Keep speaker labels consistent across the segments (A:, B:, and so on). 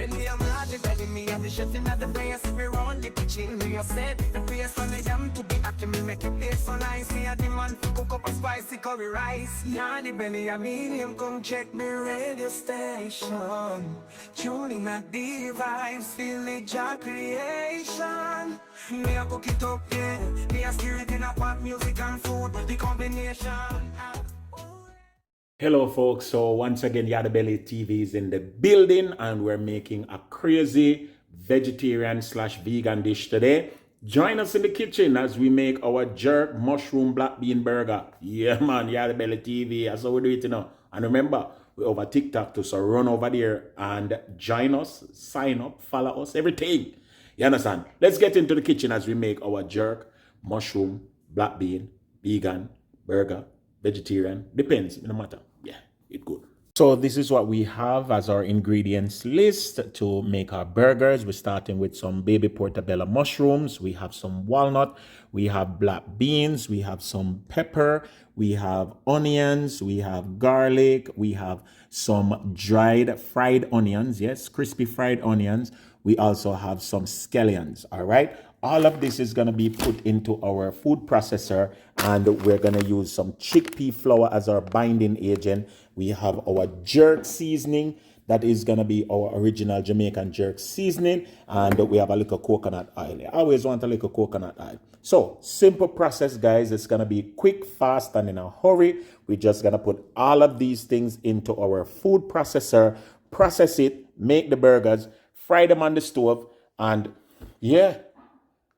A: belly, I'm Yardie belly. Me at the chef in the place. We run the kitchen. Me said the place on the jam to be active. Me make it taste so nice. Me a the man to cook up a spicy curry rice. Yardie belly, I medium. Come check me radio station. Tuning at the vibes, village of creation. Me a cook it up, yeah. Me a steer it in a pot, music and food. The combination.
B: Hello folks, so once again Yardie TV is in the building and we're making a crazy vegetarian / vegan dish today. Join us in the kitchen as we make our jerk mushroom black bean burger. Yeah man, Yardie TV, that's how we do it, you know. And remember, we're over TikTok too, so run over there and join us, sign up, follow us, everything. You understand? Let's get into the kitchen as we make our jerk mushroom black bean vegan burger. Vegetarian, depends, no matter. Yeah, it's good. So this is what we have as our ingredients list to make our burgers. We're starting with some baby portobello mushrooms. We have some walnut. We have black beans. We have some pepper. We have onions. We have garlic. We have some dried fried onions. Yes, crispy fried onions. We also have some scallions. All right. All of this is going to be put into our food processor, and we're going to use some chickpea flour as our binding agent. We have our jerk seasoning. That is going to be our original Jamaican jerk seasoning. And we have a little coconut oil. I always want a little coconut oil. So, simple process, guys. It's going to be quick, fast, and in a hurry. We're just going to put all of these things into our food processor, process it, make the burgers, fry them on the stove, and yeah.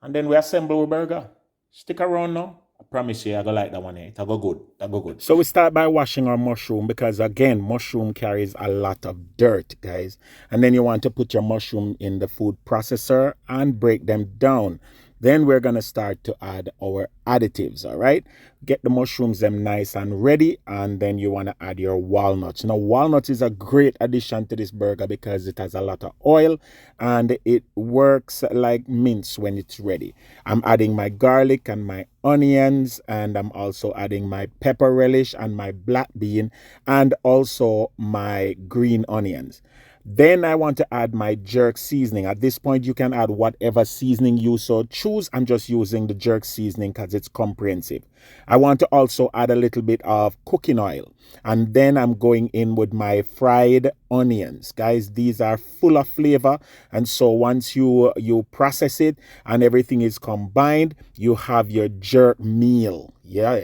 B: And then we assemble our burger. Stick around now. I promise you, I go like that one. It'll go good. It'll go good. So we start by washing our mushroom because, again, mushroom carries a lot of dirt, guys. And then you want to put your mushroom in the food processor and break them down. Then we're going to start to add our additives, all right? Get the mushrooms them nice and ready, and then you want to add your walnuts. Now, walnuts is a great addition to this burger because it has a lot of oil and it works like mince when it's ready. I'm adding my garlic and my onions, and I'm also adding my pepper relish and my black bean and also my green onions. Then I want to add my jerk seasoning. At this point, you can add whatever seasoning you so choose. I'm just using the jerk seasoning because it's comprehensive. I want to also add a little bit of cooking oil. And then I'm going in with my fried onions. Guys, these are full of flavor. And so once you process it and everything is combined, you have your jerk meal. Yeah,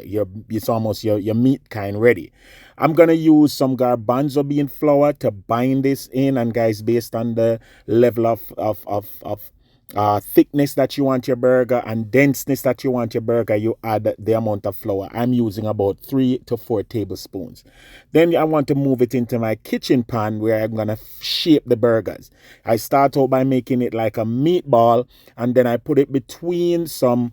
B: it's almost your meat kind ready. I'm going to use some garbanzo bean flour to bind this in. And guys, based on the level of thickness that you want your burger and denseness that you want your burger, you add the amount of flour. I'm using about 3 to 4 tablespoons. Then I want to move it into my kitchen pan where I'm going to shape the burgers. I start out by making it like a meatball, and then I put it between some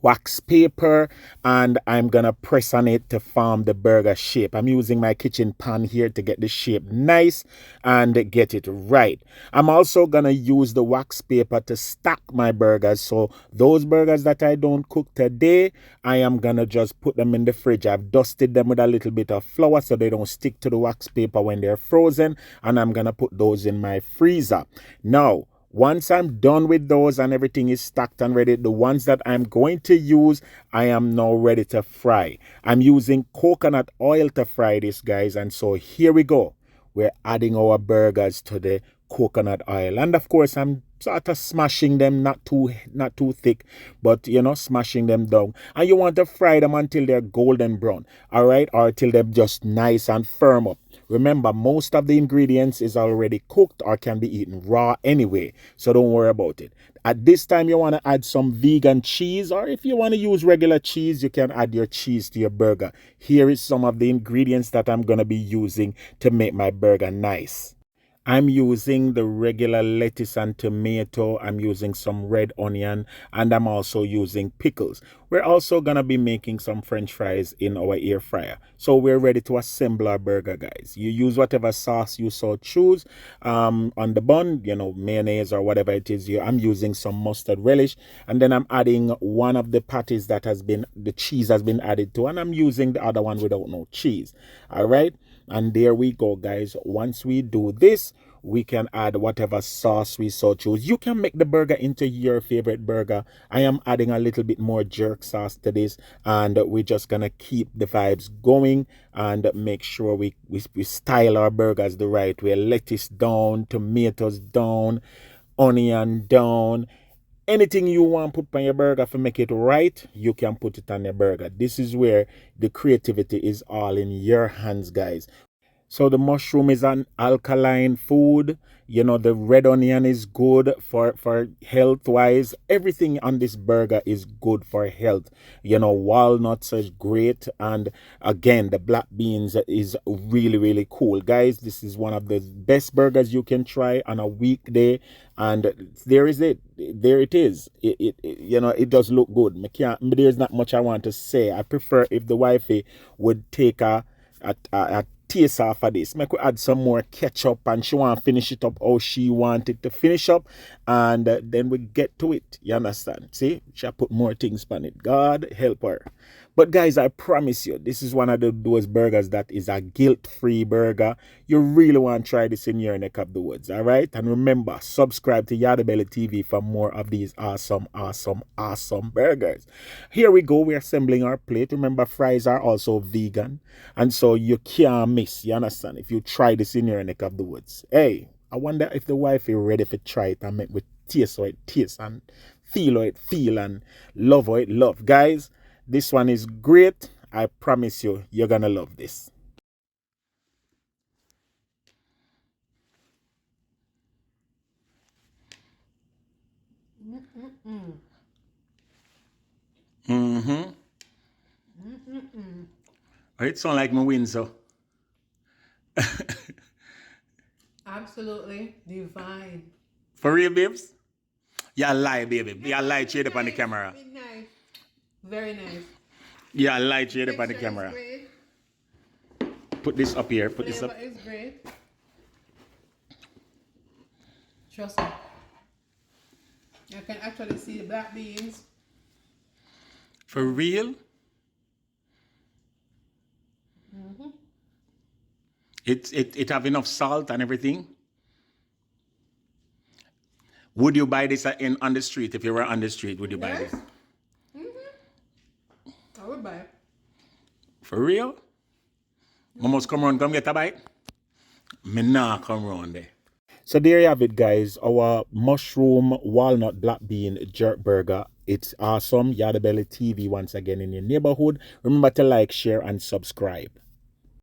B: wax paper, and I'm gonna press on it to form the burger shape. I'm using my kitchen pan here to get the shape nice and get it right. I'm also gonna use the wax paper to stack my burgers. So those burgers that I don't cook today, I am gonna just put them in the fridge. I've dusted them with a little bit of flour so they don't stick to the wax paper when they're frozen, and I'm gonna put those in my freezer. Now, once I'm done with those and everything is stacked and ready, the ones that I'm going to use, I am now ready to fry. I'm using coconut oil to fry this, guys. And so here we go. We're adding our burgers to the coconut oil. And of course, I'm sort of smashing them, not too thick, but you know, smashing them down. And you want to fry them until they're golden brown, all right? Or till they're just nice and firm up. Remember, most of the ingredients is already cooked or can be eaten raw anyway, so don't worry about it. At this time, you want to add some vegan cheese, or if you want to use regular cheese, you can add your cheese to your burger. Here is some of the ingredients that I'm going to be using to make my burger nice. I'm using the regular lettuce and tomato. I'm using some red onion, and I'm also using pickles. We're also going to be making some French fries in our air fryer. So we're ready to assemble our burger, guys. You use whatever sauce you so choose on the bun, you know, mayonnaise or whatever it is. I'm using some mustard relish, and then I'm adding one of the patties that the cheese has been added to, and I'm using the other one without no cheese. All right. And there we go, guys. Once we do this, We can add whatever sauce we so choose. You can make the burger into your favorite burger. I am adding a little bit more jerk sauce to this, and we're just gonna keep the vibes going and make sure we style our burgers the right way. Lettuce down, tomatoes down, onion down. Anything you want to put on your burger to make it right, you can put it on your burger. This is where the creativity is all in your hands, guys. So the mushroom is an alkaline food. You know, the red onion is good for health wise. Everything on this burger is good for health. You know, walnuts are great. And again, the black beans is really, really cool. Guys, this is one of the best burgers you can try on a weekday. And there is it. There it is. You know, it does look good. There's not much I want to say. I prefer if the wifey would take a taste off of this. Make we add some more ketchup, and she want to finish it up how she wanted to finish up, and then we get to it. You understand? See, she put more things on it. God help her. But guys, I promise you, this is one of those burgers that is a guilt-free burger. You really want to try this in your neck of the woods, all right? And remember, subscribe to Yardie TV for more of these awesome, awesome, awesome burgers. Here we go. We're assembling our plate. Remember, fries are also vegan, and so you can't miss. You understand? If you try this in your neck of the woods. Hey, I wonder if the wife is ready to try it and make with taste how it tastes and feel how it feel and love how it love. Guys, this one is great. I promise you, you're gonna love this. Mm-hmm. It sounds like my win, so.
C: Absolutely divine.
B: For real, babes? You lie, baby. You lie straight up on the camera.
C: Nice. Very nice.
B: You lie straight up on the camera. Put this up here. Put this up.
C: Flavor is great. Trust me. I can actually see the black beans.
B: For real?
C: Mm-hmm.
B: It have enough salt and everything? Would you buy this on the street? If you were on the street, would you buy this?
C: Mm-hmm. I would buy it.
B: For real? Must come around, come get a bite? Me nah come around there. So there you have it, guys. Our mushroom walnut black bean jerk burger. It's awesome. Yardie TV once again in your neighborhood. Remember to like, share, and subscribe.